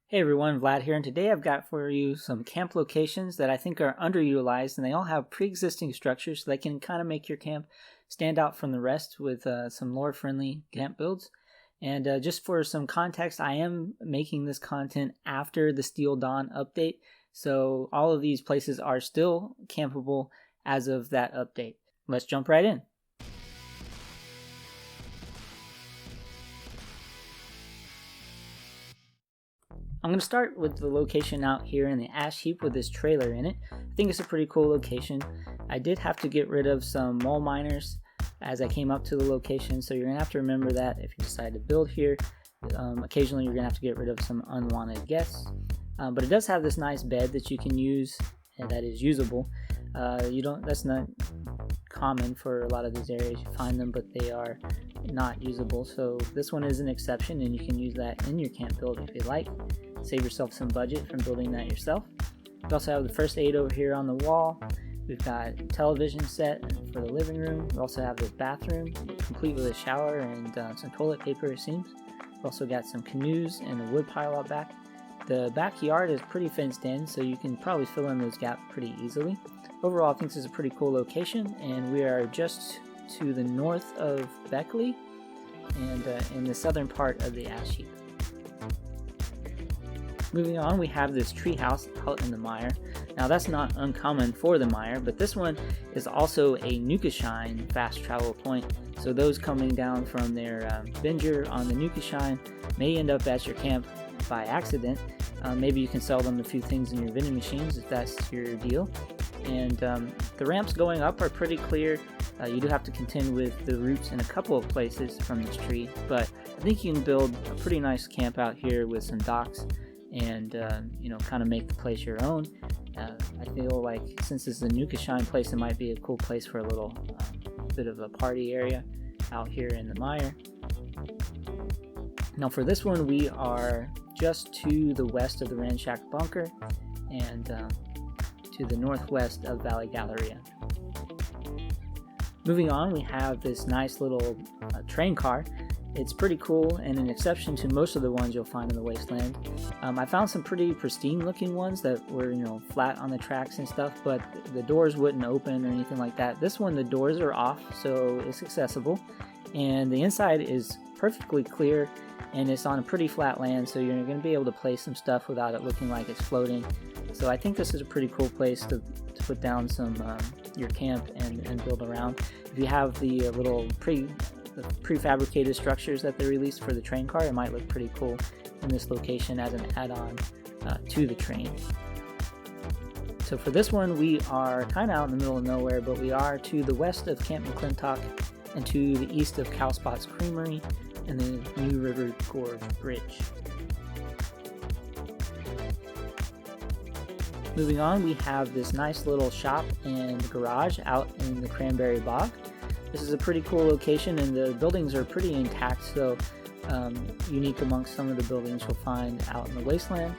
Hey everyone, Vlad here, and today I've got for you some camp locations that I think are underutilized, and they all have pre-existing structures so they can kind of make your camp stand out from the rest with some lore-friendly camp builds. And just for some context, I am making this content after the Steel Dawn update, so all of these places are still campable as of that update. Let's jump right in. I'm going to start with the location out here in the Ashe Heap with this trailer in it. I think it's a pretty cool location. I did have to get rid of some mole miners as I came up to the location, so you're going to have to remember that if you decide to build here. Occasionally you're going to have to get rid of some unwanted guests. But it does have this nice bed that you can use and that is usable. That's not common for a lot of these areas. You find them, but they are not usable. So this one is an exception, and you can use that in your camp build if you like. Save yourself some budget from building that yourself. We also have the first aid over here on the wall. We've got a television set for the living room. We also have the bathroom, complete with a shower and some toilet paper, it seems. We've also got some canoes and a wood pile out back. The backyard is pretty fenced in, so you can probably fill in those gaps pretty easily. Overall, I think this is a pretty cool location, and we are just to the north of Beckley and in the southern part of the Ashe Heap. Moving on, we have this treehouse out in the Mire. Now that's not uncommon for the Mire, but this one is also a Nukashine fast travel point. So those coming down from their binger on the Nukashine may end up at your camp by accident. Maybe you can sell them a few things in your vending machines if that's your deal. And the ramps going up are pretty clear. You do have to contend with the roots in a couple of places from this tree, but I think you can build a pretty nice camp out here with some docks and kind of make the place your own. I feel like since this is a Nukashine place, it might be a cool place for a little bit of a party area out here in the Mire. Now for this one, we are just to the west of the Mire Bunker and to the northwest of Valley Galleria. Moving on, we have this nice little train car. It's pretty cool and an exception to most of the ones you'll find in the Wasteland. I found some pretty pristine looking ones that were flat on the tracks and stuff, but the doors wouldn't open or anything like that. This one, the doors are off, so it's accessible, and the inside is perfectly clear, and it's on a pretty flat land, so you're going to be able to place some stuff without it looking like it's floating. So I think this is a pretty cool place to put down some your camp and build around. If you have the little prefabricated structures that they released for the train car, it might look pretty cool in this location as an add-on to the train. So for this one, we are kind of out in the middle of nowhere, but we are to the west of Camp McClintock and to the east of Cowspot's Creamery and the New River Gorge Bridge. Moving on, we have this nice little shop and garage out in the Cranberry Bog. This is a pretty cool location, and the buildings are pretty intact, so unique amongst some of the buildings you'll find out in the Wasteland.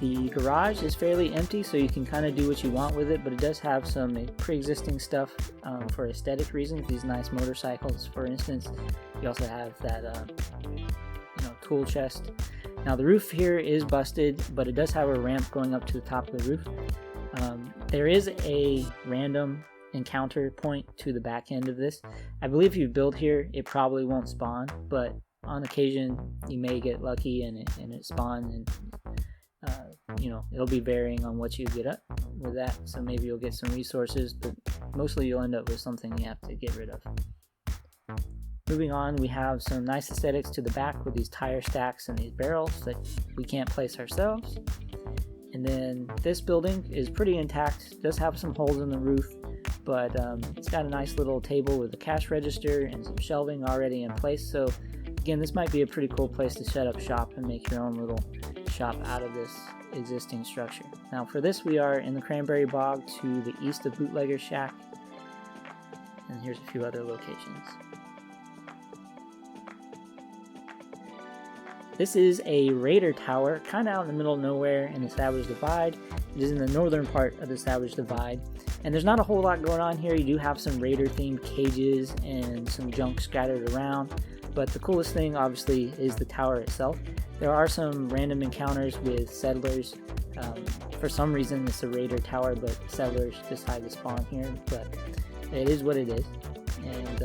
The garage is fairly empty, so you can kind of do what you want with it, but it does have some pre-existing stuff for aesthetic reasons. These nice motorcycles, for instance. You also have that tool chest. Now the roof here is busted, but it does have a ramp going up to the top of the roof. There is a random encounter point to the back end of this. I believe if you build here, it probably won't spawn, but on occasion you may get lucky and it spawns, and it'll be varying on what you get up with that. So maybe you'll get some resources, but mostly you'll end up with something you have to get rid of. Moving on, we have some nice aesthetics to the back with these tire stacks and these barrels that we can't place ourselves. And then this building is pretty intact, does have some holes in the roof, but it's got a nice little table with a cash register and some shelving already in place. So again, this might be a pretty cool place to set up shop and make your own little shop out of this existing structure. Now for this, we are in the Cranberry Bog to the east of Bootlegger's Shack, and here's a few other locations. This is a Raider Tower, kind of out in the middle of nowhere in the Savage Divide. It is in the northern part of the Savage Divide, and there's not a whole lot going on here. You do have some Raider themed cages and some junk scattered around. But the coolest thing obviously is the tower itself. There are some random encounters with settlers. For some reason it's a raider tower, but settlers decide to spawn here, but it is what it is. And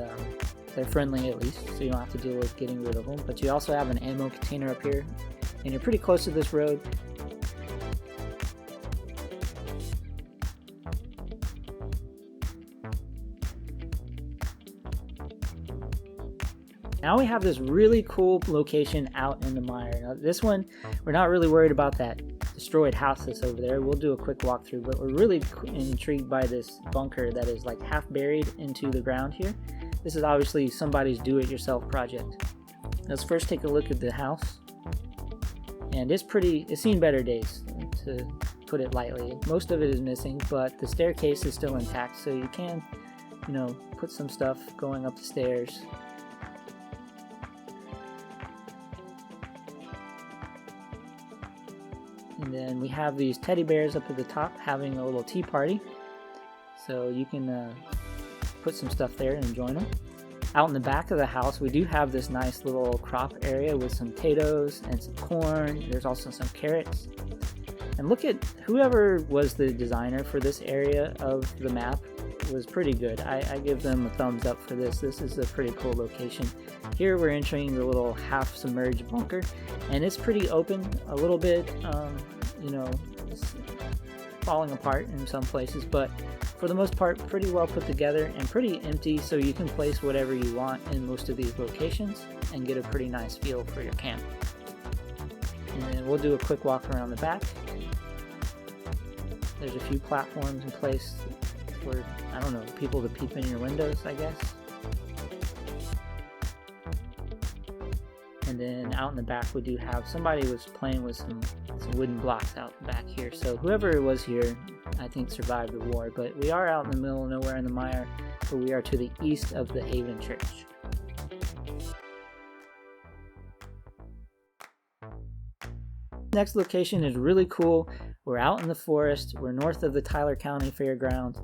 they're friendly at least, so you don't have to deal with getting rid of them. But you also have an ammo container up here, and you're pretty close to this road. Now we have this really cool location out in the mire. Now this one, we're not really worried about that destroyed house that's over there. We'll do a quick walkthrough, but we're really intrigued by this bunker that is like half buried into the ground here. This is obviously somebody's do-it-yourself project. Let's first take a look at the house. And it's seen better days, to put it lightly. Most of it is missing, but the staircase is still intact, so you can, you know, put some stuff going up the stairs. And then we have these teddy bears up at the top having a little tea party. So you can put some stuff there and join them. Out in the back of the house, we do have this nice little crop area with some potatoes and some corn. There's also some carrots. And look at whoever was the designer for this area of the map was pretty good. I give them a thumbs up for this. This is a pretty cool location. Here we're entering the little half submerged bunker, and it's pretty open a little bit, you know, it's falling apart in some places, but for the most part pretty well put together and pretty empty, so you can place whatever you want in most of these locations and get a pretty nice feel for your camp. And then we'll do a quick walk around the back. There's a few platforms in place for, I don't know, people to peep in your windows, I guess. And then out in the back we do have, somebody was playing with some wooden blocks out back here. So whoever was here, I think, survived the war. But we are out in the middle of nowhere in the mire, but we are to the east of the Haven Church. Next location is really cool. We're out in the forest. We're north of the Tyler County Fairgrounds,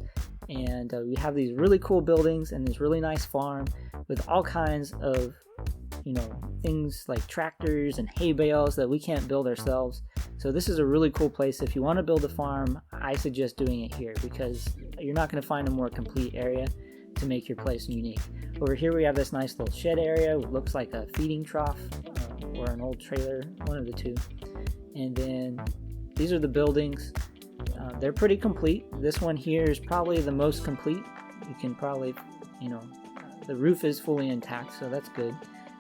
and we have these really cool buildings and this really nice farm with all kinds of, you know, things like tractors and hay bales that we can't build ourselves. So this is a really cool place. If you want to build a farm, I suggest doing it here because you're not going to find a more complete area to make your place unique. Over here we have this nice little shed area. It looks like a feeding trough or an old trailer, one of the two. And then these are the buildings. They're pretty complete. This one here is probably the most complete. You can probably, you know, the roof is fully intact, so that's good.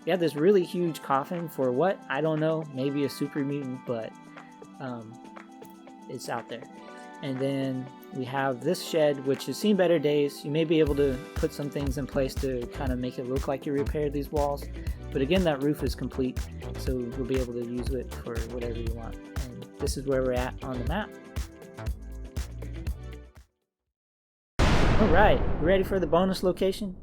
We have this really huge coffin for what? I don't know. Maybe a super mutant, but it's out there. And then we have this shed, which has seen better days. You may be able to put some things in place to kind of make it look like you repaired these walls. But again, that roof is complete, so we'll be able to use it for whatever you want. And this is where we're at on the map. Alright, ready for the bonus location?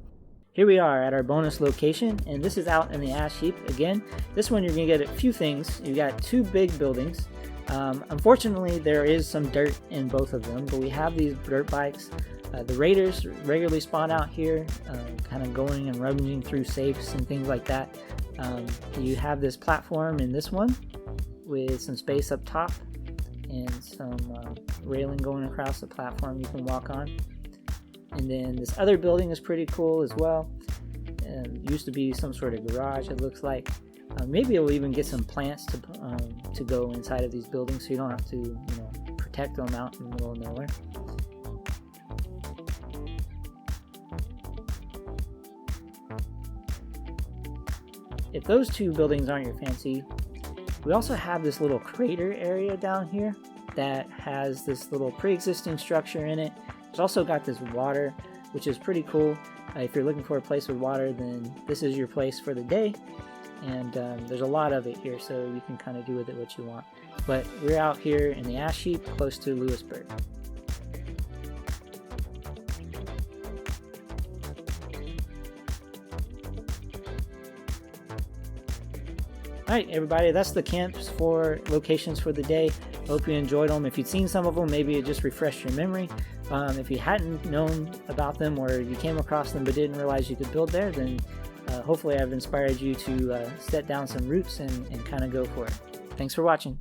Here we are at our bonus location, and this is out in the Ashe Heap. Again, this one you're going to get a few things. You got two big buildings. Unfortunately, there is some dirt in both of them, but we have these dirt bikes. The raiders regularly spawn out here, kind of going and rummaging through safes and things like that. You have this platform in this one with some space up top and some railing going across the platform you can walk on. And then this other building is pretty cool as well. Used to be some sort of garage, it looks like. Maybe we'll even get some plants to go inside of these buildings, so you don't have to, you know, protect them out in the middle of nowhere. If those two buildings aren't your fancy, we also have this little crater area down here that has this little pre-existing structure in it. It's also got this water, which is pretty cool. If you're looking for a place with water, then this is your place for the day. And there's a lot of it here, so you can kind of do with it what you want. But we're out here in the Ashe Heap, close to Lewisburg. Alright everybody, that's the camps for locations for the day. Hope you enjoyed them. If you'd seen some of them, maybe it just refreshed your memory. If you hadn't known about them or you came across them but didn't realize you could build there, then hopefully I've inspired you to set down some roots and kind of go for it. Thanks for watching.